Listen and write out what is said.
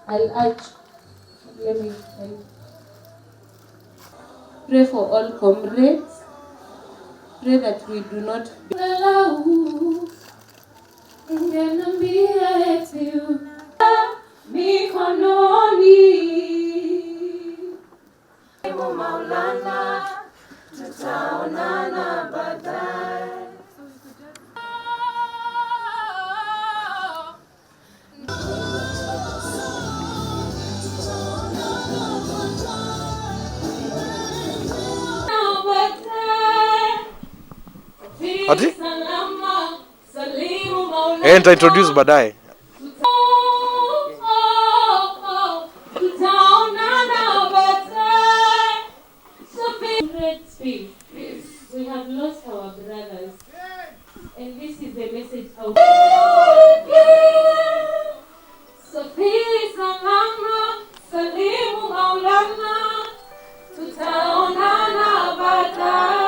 I'll urge, let me pray for all comrades. Pray that we do not Maulana, tutaonana baadaye. Ati? Nita introduce baadaye.